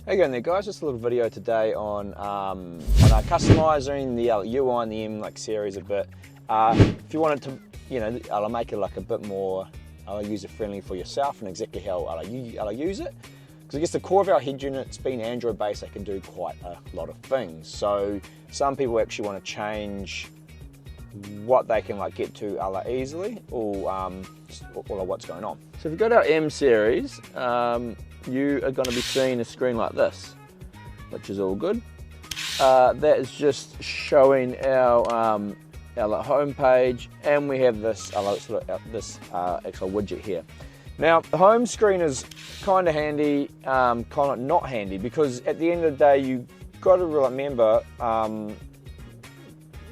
Hey again there guys, just a little video today on customizing the UI and the M-Series a bit. If you wanted to, I'll make it like a bit more user friendly for yourself and exactly how I'll use it. Because I guess the core of our head units being Android based, they can do quite a lot of things. So some people actually want to change what they can get to easily or what's going on. So if you go to our M-Series, you are going to be seeing a screen like this, which is all good. That is just showing our home page, and we have this actual widget here. Now the home screen is kind of handy, kind of not handy, because at the end of the day you got to remember,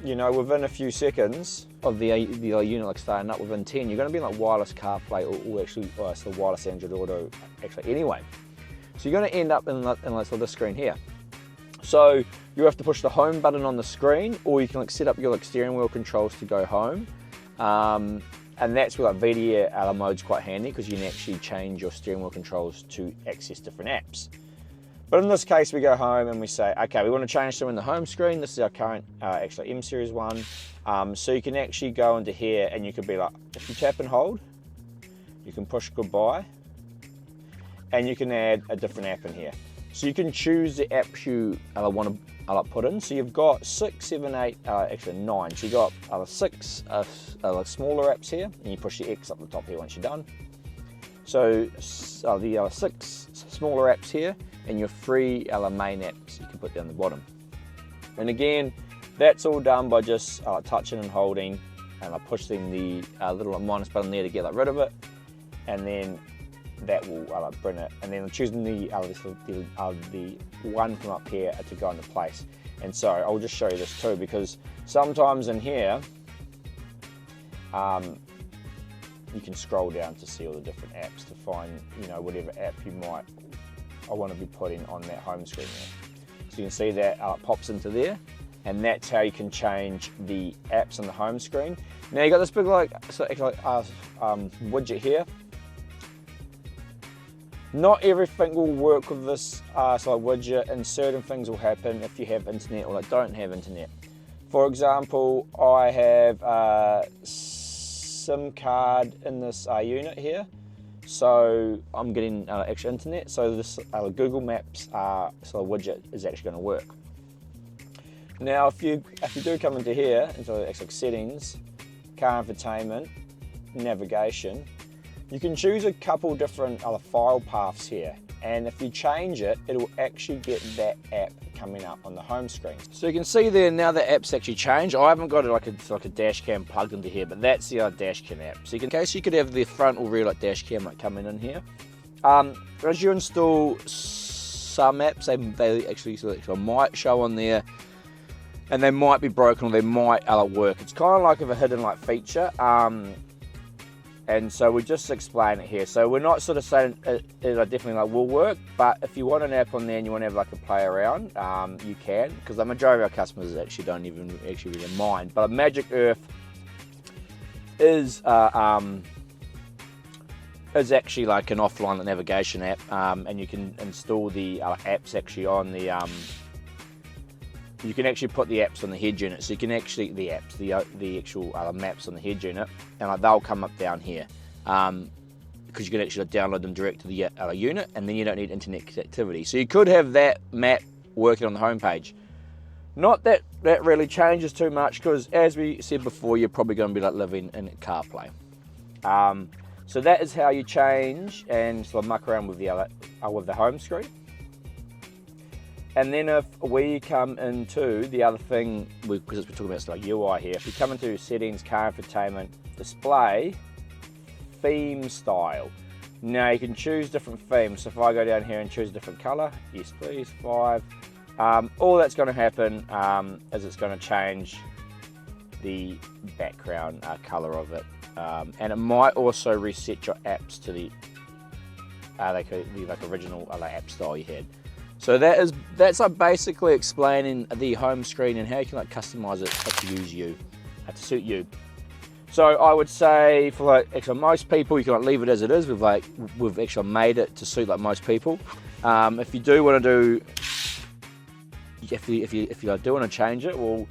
within a few seconds of the unit starting up, within 10, you're going to be in wireless CarPlay or actually wireless Android Auto anyway. So you're going to end up in this screen here. So you have to push the home button on the screen, or you can set up your steering wheel controls to go home. And that's where Vhedia mode's quite handy, because you can actually change your steering wheel controls to access different apps. But in this case, we go home and we say, okay, we want to change them in the home screen. This is our current M-Series one. So you can actually go into here and you could be like, if you tap and hold, you can push goodbye, and you can add a different app in here. So you can choose the apps you want to put in. So you've got 6, 7, 8, actually 9. So you've got 6 smaller apps here, and you push the X up the top here once you're done. So the 6 smaller apps here, and your 3 main apps you can put down the bottom. And again, that's all done by just touching and holding, and pushing the little minus button there to get rid of it, and then that will bring it. And then choosing the one from up here to go into place. And so I'll just show you this too, because sometimes in here you can scroll down to see all the different apps to find whatever app you might want to be putting on that home screen there. So you can see that pops into there, and that's how you can change the apps on the home screen. Now you got this big widget here. Not everything will work with this widget, and certain things will happen if you have internet or don't have internet. For example, I have a SIM card in this unit here, so I'm getting extra internet, so this Google Maps widget is actually going to work. Now if you do come into here, into settings, car infotainment, navigation, you can choose a couple different file paths here, and if you change it, it will actually get that app coming up on the home screen. So you can see there now the app's actually changed. I haven't got it like a dash cam plugged into here, but that's the dash cam app. So in case you could have the front or rear dash cam coming in here. As you install some apps, they actually might show on there, and they might be broken or they might work. It's kind of like a hidden feature. And so we just explain it here. So we're not saying it definitely will work, but if you want an app on there and you want to have a play around, you can, because the majority of our customers actually don't even really mind. But Magic Earth is actually an offline navigation app, and you can install the apps actually on the you can actually put the apps on the head unit. So you can actually, the actual maps on the head unit, and they'll come up down here. Because you can actually download them direct to the unit, and then you don't need internet connectivity. So you could have that map working on the home page. Not that that really changes too much, because as we said before, you're probably going to be living in CarPlay. So that is how you change and muck around with the home screen. And then if we come into the other thing, because we're talking about UI here, if you come into settings, car infotainment, display, theme style. Now you can choose different themes. So if I go down here and choose a different color, yes please, 5. All that's going to happen is it's going to change the background color of it. And it might also reset your apps to the original app style you had. So that's basically explaining the home screen and how you can customize it to suit you. So I would say for most people, you can leave it as it is. We've actually made it to suit most people. If you do want to do, if you do want to change it, well,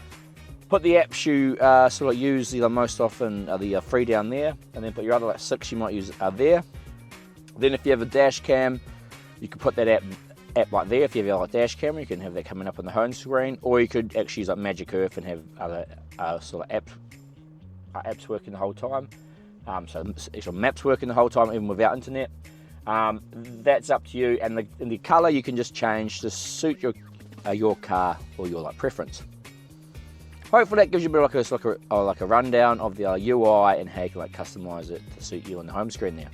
put the apps you sort of use the most often, the 3 down there, and then put your other like 6 you might use there. Then if you have a dash cam, you can put that app like there. If you have a dash camera, you can have that coming up on the home screen, or you could actually use like Magic Earth and have other sort of apps working the whole time. So actual maps working the whole time even without internet. That's up to you, and the colour you can just change to suit your car or your like preference. Hopefully that gives you a bit like a rundown of the UI and how you can like customise it to suit you on the home screen there.